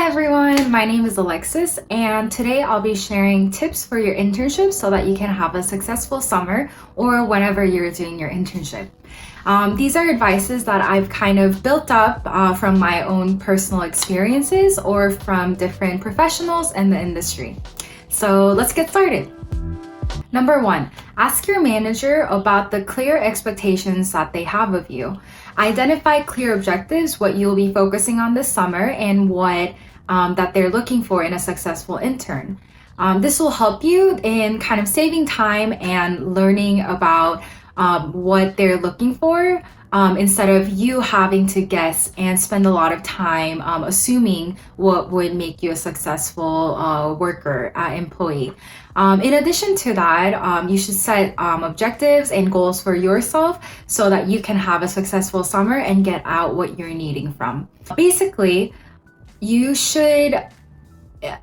everyone, my name is Alexis, and today I'll be sharing tips for your internship so that you can have a successful summer or whenever you're doing your internship. These are advices that I've kind of built up from my own personal experiences or from different professionals in the industry. So let's get started. Number 1, ask your manager about the clear expectations that they have of you. Identify clear objectives, what you'll be focusing on this summer, and what that they're looking for in a successful intern. This will help you in kind of saving time and learning about what they're looking for instead of you having to guess and spend a lot of time assuming what would make you a successful worker, employee. In addition to that, you should set objectives and goals for yourself so that you can have a successful summer and get out what you're needing from. Basically, you should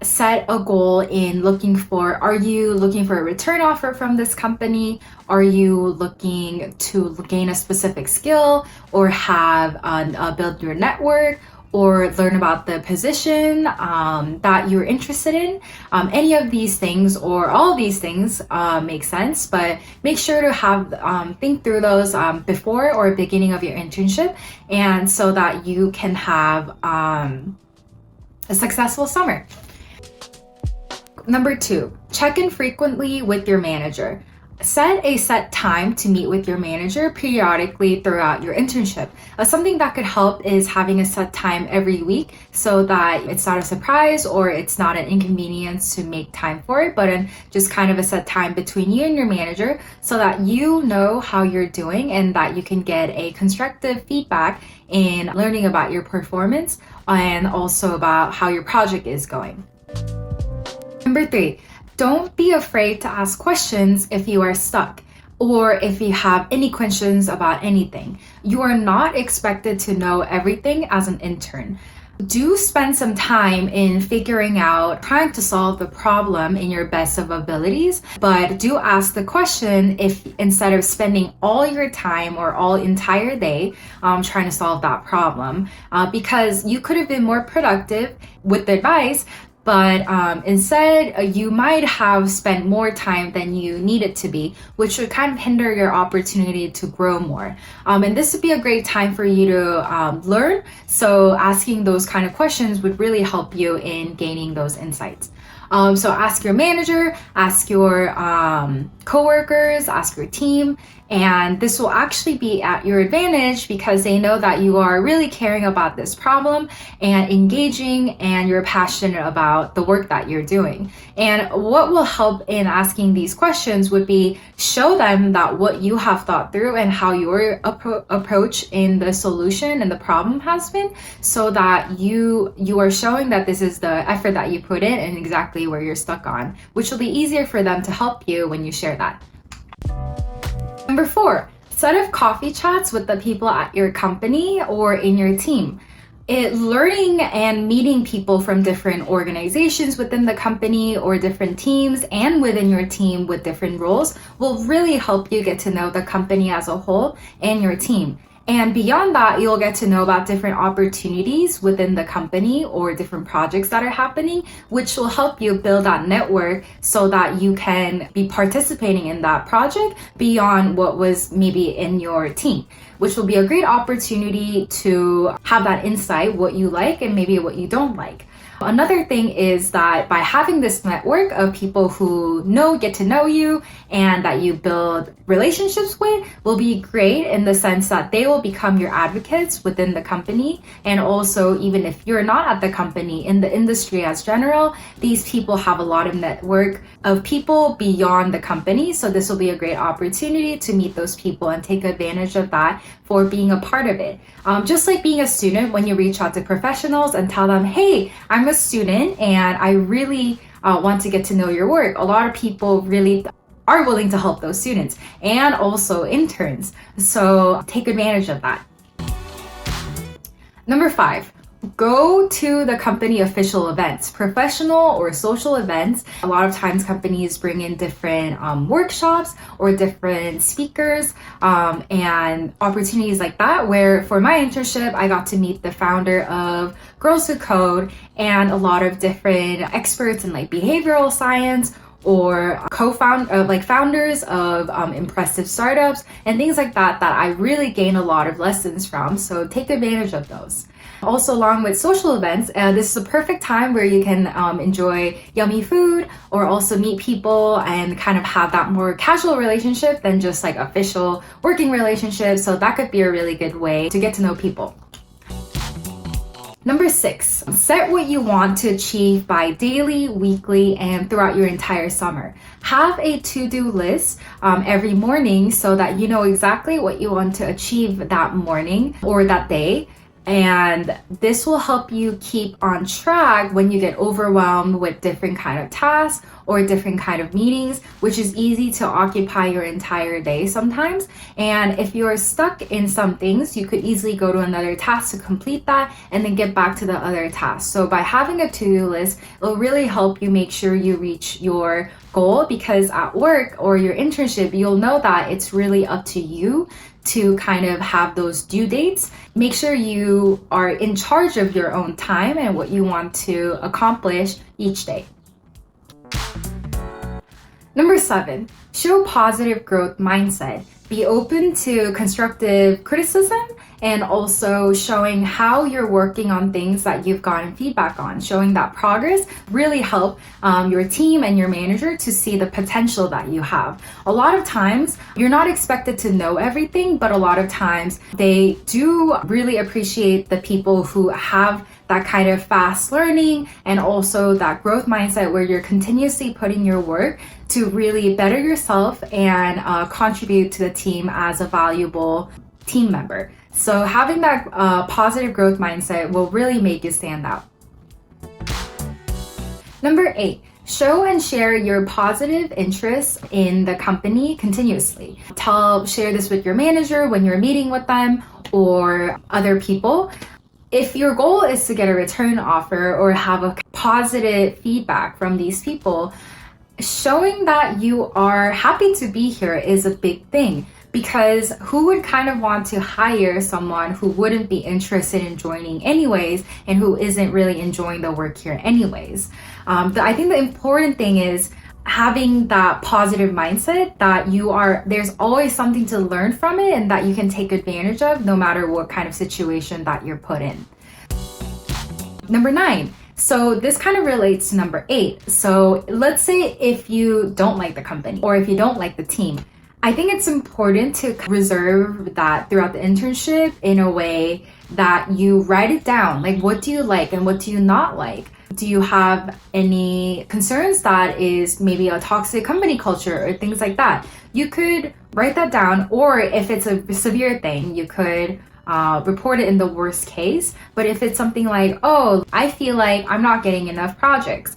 set a goal in are you looking for a return offer from this company? Are you looking to gain a specific skill or have build your network or learn about the position that you're interested in? Any of these things or all of these things make sense, but make sure to have think through those before or beginning of your internship, and so that you can have a successful summer. Number 2, check in frequently with your manager. Set a set time to meet with your manager periodically throughout your internship. Something that could help is having a set time every week so that it's not a surprise or it's not an inconvenience to make time for it, but just kind of a set time between you and your manager so that you know how you're doing and that you can get a constructive feedback in learning about your performance and also about how your project is going. Number 3, don't be afraid to ask questions if you are stuck or if you have any questions about anything. You are not expected to know everything as an intern. Do spend some time in figuring out, trying to solve the problem in your best of abilities, but do ask the question if instead of spending all your time or all entire day trying to solve that problem, because you could have been more productive with the advice, but instead you might have spent more time than you needed to be, which would kind of hinder your opportunity to grow more. And this would be a great time for you to learn. So asking those kind of questions would really help you in gaining those insights. So ask your manager, ask your coworkers, ask your team, and this will actually be at your advantage because they know that you are really caring about this problem and engaging, and you're passionate about the work that you're doing. And what will help in asking these questions would be show them that what you have thought through and how your approach in the solution and the problem has been, so that you are showing that this is the effort that you put in and exactly where you're stuck on, which will be easier for them to help you when you share that. Number 4, set up coffee chats with the people at your company or in your team. Learning and meeting people from different organizations within the company or different teams and within your team with different roles will really help you get to know the company as a whole and your team. And beyond that, you'll get to know about different opportunities within the company or different projects that are happening, which will help you build that network so that you can be participating in that project beyond what was maybe in your team, which will be a great opportunity to have that insight, what you like and maybe what you don't like. Another thing is that by having this network of people who get to know you and that you build relationships with will be great in the sense that they will become your advocates within the company. And also, even if you're not at the company, in the industry as general, these people have a lot of network of people beyond the company. So this will be a great opportunity to meet those people and take advantage of that for being a part of it. Just like being a student, when you reach out to professionals and tell them, hey, I'm a student and I really want to get to know your work. A lot of people really are willing to help those students and also interns. So take advantage of that. Number 5, Go to the company official events, professional or social events. A lot of times companies bring in different workshops or different speakers and opportunities like that, where for my internship, I got to meet the founder of Girls Who Code and a lot of different experts in like behavioral science or founders of impressive startups and things like that I really gain a lot of lessons from. So take advantage of those. Also, along with social events, this is a perfect time where you can enjoy yummy food or also meet people and kind of have that more casual relationship than just like official working relationship. So that could be a really good way to get to know people. Number 6, set what you want to achieve by daily, weekly, and throughout your entire summer. Have a to-do list every morning so that you know exactly what you want to achieve that morning or that day. And this will help you keep on track when you get overwhelmed with different kind of tasks or different kind of meetings, which is easy to occupy your entire day sometimes. And if you're stuck in some things, you could easily go to another task to complete that and then get back to the other task. So by having a to-do list, it'll really help you make sure you reach your goal, because at work or your internship, you'll know that it's really up to you to kind of have those due dates. Make sure you are in charge of your own time and what you want to accomplish each day. Number 7, show positive growth mindset. Be open to constructive criticism and also showing how you're working on things that you've gotten feedback on. Showing that progress really help your team and your manager to see the potential that you have. A lot of times, you're not expected to know everything, but a lot of times they do really appreciate the people who have that kind of fast learning and also that growth mindset where you're continuously putting your work to really better yourself and contribute to the team as a valuable team member. So having that positive growth mindset will really make you stand out. Number 8, show and share your positive interests in the company continuously. Share this with your manager when you're meeting with them or other people. If your goal is to get a return offer or have a positive feedback from these people, showing that you are happy to be here is a big thing, because who would kind of want to hire someone who wouldn't be interested in joining anyways and who isn't really enjoying the work here anyways? I think the important thing is having that positive mindset that there's always something to learn from it and that you can take advantage of no matter what kind of situation that you're put in. Number 9. So this kind of relates to number 8. So let's say if you don't like the company or if you don't like the team, I think it's important to reserve that throughout the internship in a way that you write it down. Like, what do you like and what do you not like? Do you have any concerns that is maybe a toxic company culture or things like that? You could write that down, or if it's a severe thing, you could report it in the worst case. But if it's something like, oh, I feel like I'm not getting enough projects,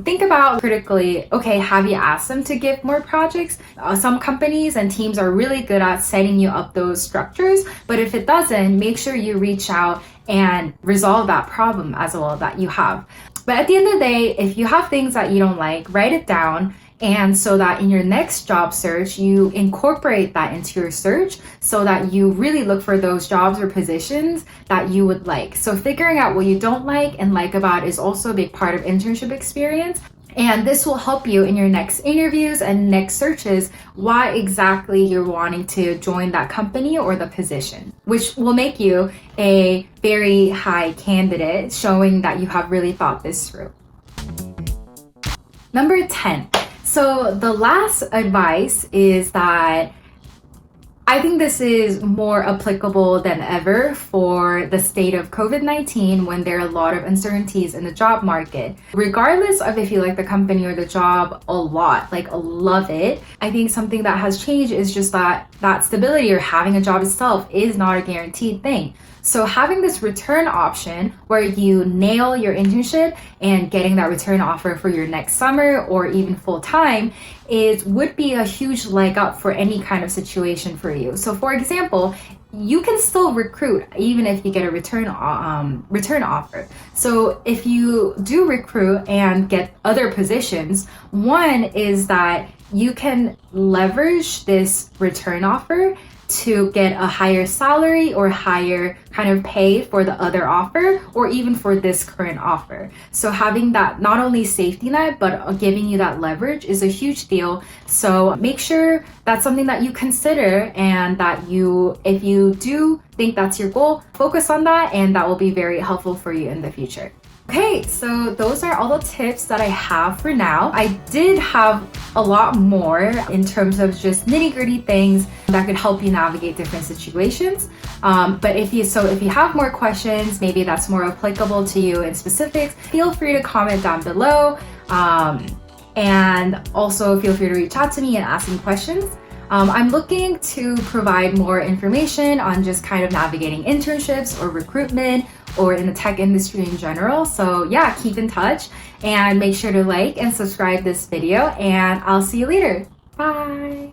think about critically, okay, have you asked them to give more projects? Some companies and teams are really good at setting you up those structures, but if it doesn't, make sure you reach out and resolve that problem as well that you have. But at the end of the day, if you have things that you don't like, write it down. And so that in your next job search, you incorporate that into your search so that you really look for those jobs or positions that you would like. So figuring out what you don't like and like about is also a big part of internship experience. And this will help you in your next interviews and next searches why exactly you're wanting to join that company or the position, which will make you a very high candidate, showing that you have really thought this through. Number 10. So the last advice is that I think this is more applicable than ever for the state of COVID-19 when there are a lot of uncertainties in the job market. Regardless of if you like the company or the job a lot, like love it, I think something that has changed is just that stability or having a job itself is not a guaranteed thing. So having this return option where you nail your internship and getting that return offer for your next summer or even full time would be a huge leg up for any kind of situation for you. So for example, you can still recruit even if you get a return offer. So if you do recruit and get other positions, one is that you can leverage this return offer to get a higher salary or higher kind of pay for the other offer, or even for this current offer. So having that not only safety net, but giving you that leverage is a huge deal. So make sure that's something that you consider, and that if you do think that's your goal, focus on that, and that will be very helpful for you in the future. Okay, so those are all the tips that I have for now. I did have a lot more in terms of just nitty-gritty things that could help you navigate different situations. But if you have more questions, maybe that's more applicable to you in specifics, feel free to comment down below. And also feel free to reach out to me and ask me questions. I'm looking to provide more information on just kind of navigating internships or recruitment, or in the tech industry in general. So yeah, keep in touch and make sure to like and subscribe this video, and I'll see you later. Bye.